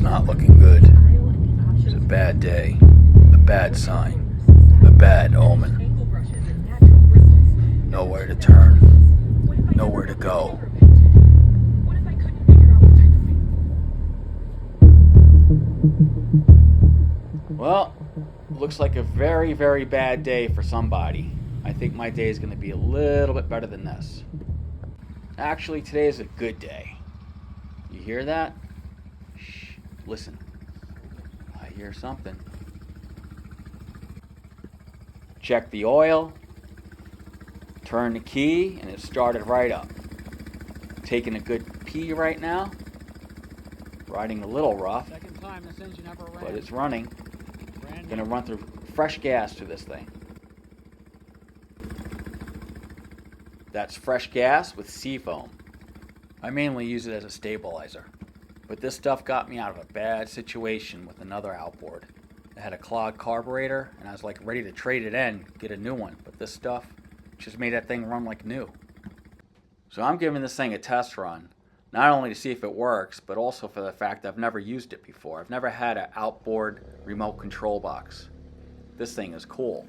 not looking good. It's a bad day, a bad sign, a bad omen. Nowhere to turn, nowhere to go. Well, looks like a very, very bad day for somebody. I think my day is going to be a little bit better than this. Actually, today is a good day. You hear that? Shh, listen. I hear something. Check the oil. Turn the key, and it started right up. Taking a good pee right now. Riding a little rough, Second time this engine ever ran. but it's running. Gonna run through fresh gas through this thing. That's fresh gas with sea foam. I mainly use it as a stabilizer. But this stuff got me out of a bad situation with another outboard. It had a clogged carburetor, and I was like ready to trade it in, get a new one. But this stuff just made that thing run like new. So I'm giving this thing a test run. Not only to see if it works, but also for the fact that I've never used it before. I've never had an outboard remote control box. This thing is cool.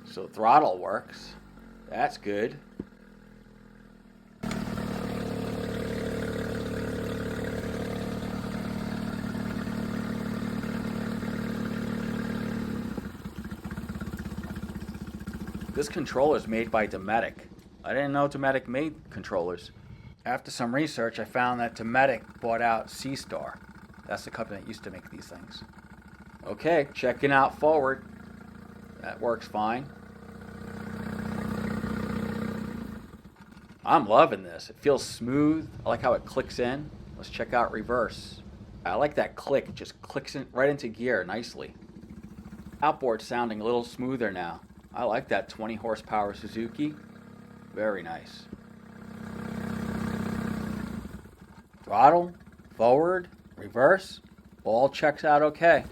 So throttle works. That's good. This controller is made by Dometic. I didn't know Dometic made controllers. After some research, I found that Dometic bought out SeaStar. That's the company that used to make these things. Okay, checking out forward. That works fine. I'm loving this. It feels smooth. I like how it clicks in. Let's check out reverse. I like that click. It just clicks in right into gear nicely. Outboard's sounding a little smoother now. I like that 20 horsepower Suzuki. Very nice. Throttle, forward, reverse, all checks out okay.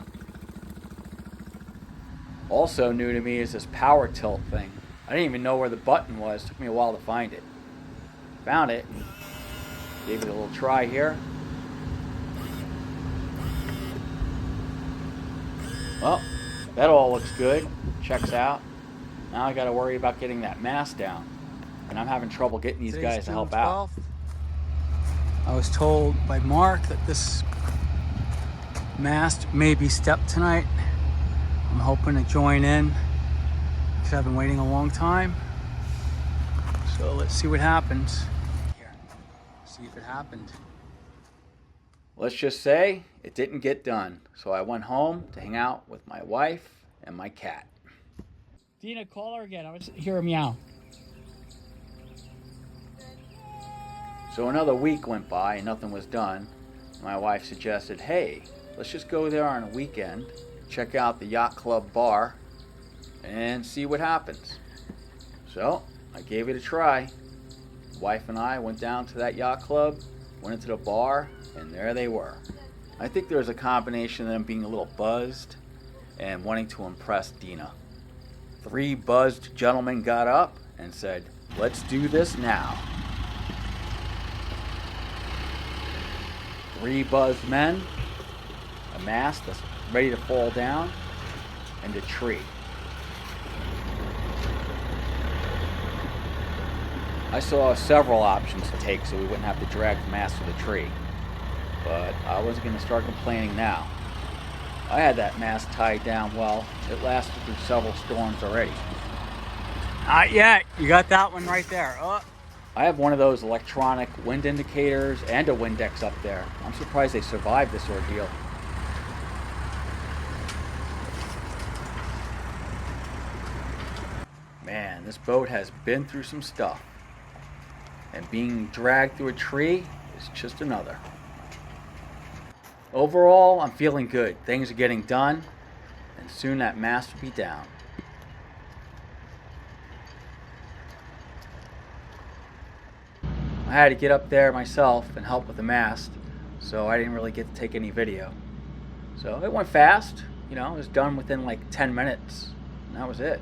Also new to me is this power tilt thing. I didn't even know where the button was. It took me a while to find it. Found it. Gave it a little try here. Well, that all looks good. Checks out. Now I got to worry about getting that mast down. And I'm having trouble getting these guys to help out. I was told by Mark that this mast may be stepped tonight. I'm hoping to join in because I've been waiting a long time. So let's see what happens. Here, see if it happened. Let's just say it didn't get done. So I went home to hang out with my wife and my cat. Dina, call her again. I was hear a meow. So another week went by and nothing was done. My wife suggested, hey, let's just go there on a weekend, check out the yacht club bar, and see what happens. So I gave it a try. Wife and I went down to that yacht club, went into the bar, and there they were. I think there was a combination of them being a little buzzed and wanting to impress Dina. 3 buzzed gentlemen got up and said, let's do this now. 3 buzzed men, a mast that's ready to fall down, and a tree. I saw several options to take so we wouldn't have to drag the mast to the tree, but I wasn't going to start complaining now. I had that mast tied down well. It lasted through several storms already. Not yet. You got that one right there. Oh. I have one of those electronic wind indicators and a Windex up there. I'm surprised they survived this ordeal. Man, this boat has been through some stuff. And being dragged through a tree is just another. Overall, I'm feeling good. Things are getting done, and soon that mast will be down. I had to get up there myself and help with the mast, so I didn't really get to take any video. So it went fast, it was done within like 10 minutes, and that was it.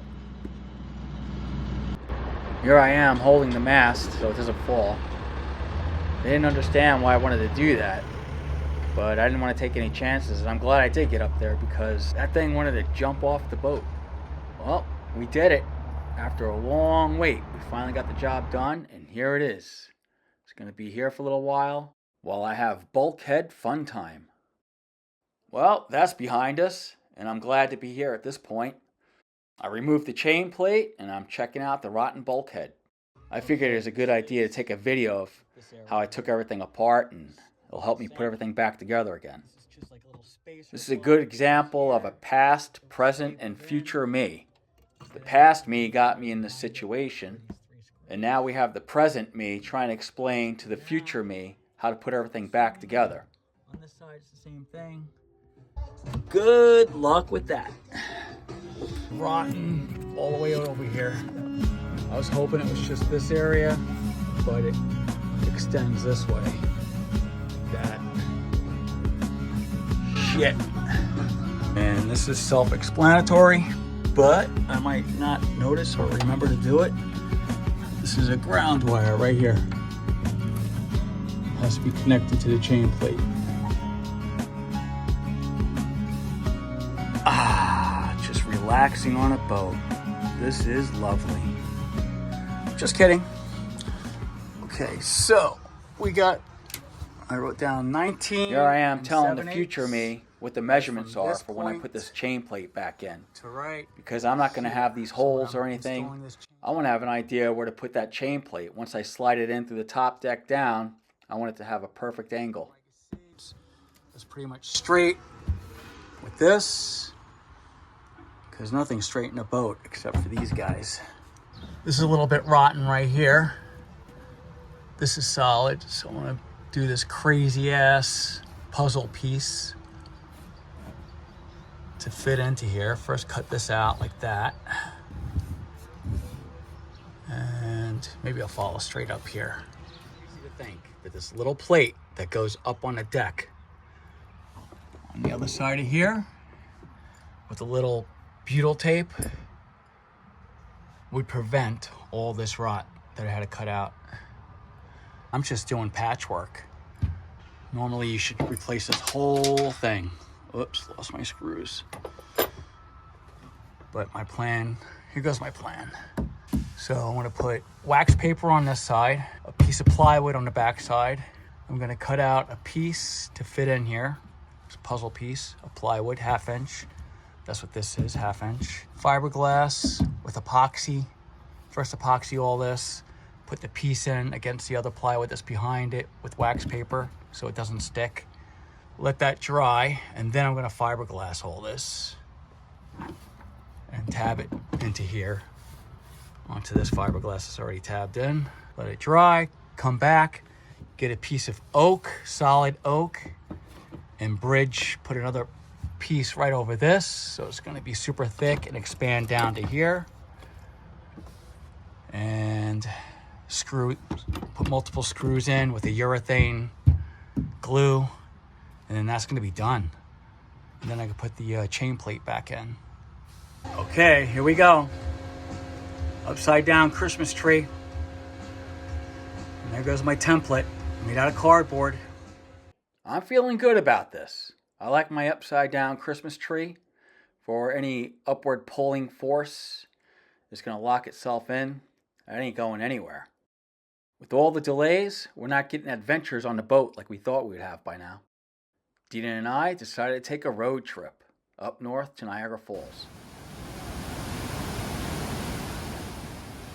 Here I am holding the mast so it doesn't fall. They didn't understand why I wanted to do that. but I didn't want to take any chances, and I'm glad I did get up there because that thing wanted to jump off the boat. Well, we did it. After a long wait, we finally got the job done, and here it is. It's going to be here for a little while I have bulkhead fun time. Well, that's behind us, and I'm glad to be here at this point. I removed the chain plate, and I'm checking out the rotten bulkhead. I figured it was a good idea to take a video of how I took everything apart, and it'll help me put everything back together again. This is a good example of a past, present, and future me. The past me got me in this situation, and now we have the present me trying to explain to the future me how to put everything back together. On this side, it's the same thing. Good luck with that. Rotten all the way over here. I was hoping it was just this area, but it extends this way. That shit. And this is self-explanatory, but I might not notice or remember to do it. This is a ground wire right here. It has to be connected to the chain plate. Just relaxing on a boat. This is lovely. Just kidding. Okay, so I wrote down 19. Here I am telling the future me what the measurements are for when I put this chain plate back in. Because I'm not going to have these holes or anything. I want to have an idea where to put that chain plate. Once I slide it in through the top deck down, I want it to have a perfect angle. It's pretty much straight with this, because nothing's straight in a boat except for these guys. This is a little bit rotten right here. This is solid, so I'm going to do this crazy ass puzzle piece to fit into here. First cut this out like that, and maybe I'll follow straight up here. Easy to think that this little plate that goes up on the deck on the other side of here with a little butyl tape would prevent all this rot that I had to cut out. I'm just doing patchwork. Normally you should replace this whole thing. Oops, lost my screws. But my plan, here goes my plan. So I'm gonna put wax paper on this side, a piece of plywood on the back side. I'm gonna cut out a piece to fit in here. It's a puzzle piece, a plywood, 1/2 inch. That's what this is, 1/2 inch. Fiberglass with epoxy. First epoxy all this, put the piece in against the other plywood that's behind it with wax paper so it doesn't stick. Let that dry, and then I'm gonna fiberglass all this and tab it into here, onto this fiberglass that's already tabbed in. Let it dry, come back, get a piece of oak, solid oak, and bridge, put another piece right over this, so it's gonna be super thick and expand down to here. And put multiple screws in with a urethane glue, and then that's gonna be done. And then I can put the chain plate back in. Okay, here we go. Upside down Christmas tree. And there goes my template, made out of cardboard. I'm feeling good about this. I like my upside down Christmas tree. For any upward pulling force, it's gonna lock itself in. That ain't going anywhere. With all the delays, we're not getting adventures on the boat like we thought we'd have by now. Dina and I decided to take a road trip up north to Niagara Falls.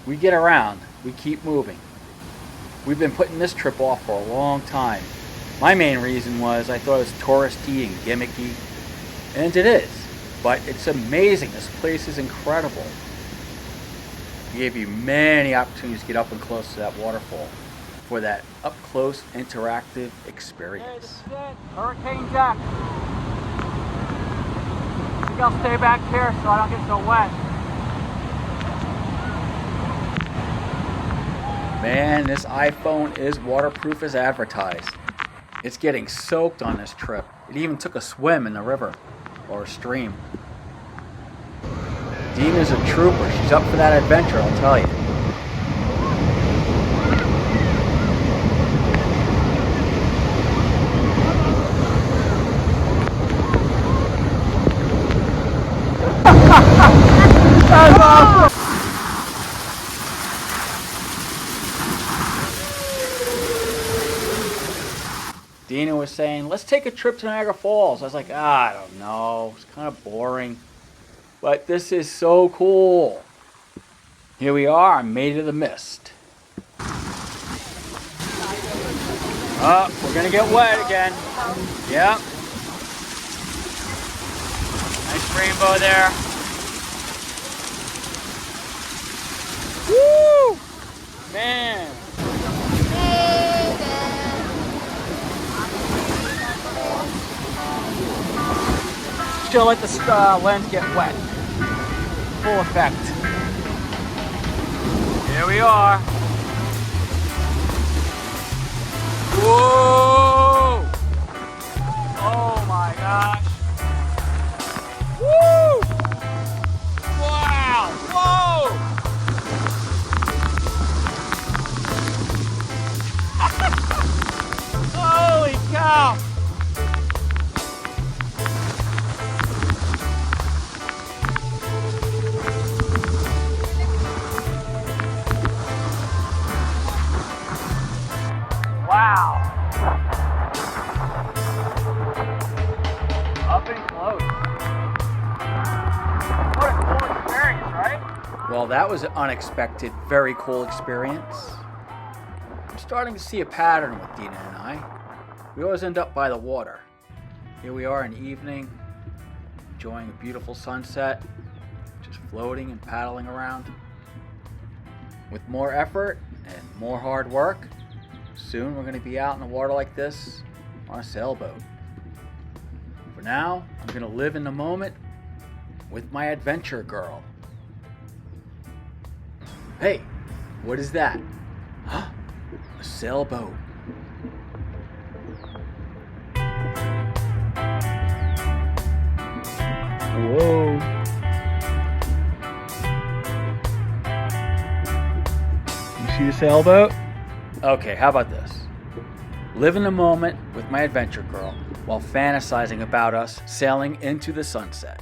We get around, we keep moving. We've been putting this trip off for a long time. My main reason was I thought it was touristy and gimmicky, and it is, but it's amazing. This place is incredible. We gave you many opportunities to get up and close to that waterfall for that up-close interactive experience. Hey, this is it. Hurricane Jack. I think I'll stay back here so I don't get so wet. Man, this iPhone is waterproof as advertised. It's getting soaked on this trip. It even took a swim in the river or a stream. Dina's a trooper. She's up for that adventure, I'll tell you. Dina was saying, let's take a trip to Niagara Falls. I was like, I don't know. It's kind of boring. But this is so cool. Here we are. I made it to the mist. Oh, we're going to get wet again. Yep. Nice rainbow there. Woo! Man. Still let the lens get wet. Full effect. Here we are. Whoa! Oh my gosh. Woo! Wow! Whoa! Holy cow! Wow! Up and close. What a cool experience, right? Well, that was an unexpected, very cool experience. I'm starting to see a pattern with Dina and I. We always end up by the water. Here we are in the evening, enjoying a beautiful sunset, just floating and paddling around. With more effort and more hard work, soon we're going to be out in the water like this on a sailboat. For now, I'm going to live in the moment with my adventure girl. Hey, what is that? Huh? A sailboat. Whoa. You see the sailboat? Okay, how about this? Live in the moment with my adventure girl while fantasizing about us sailing into the sunset.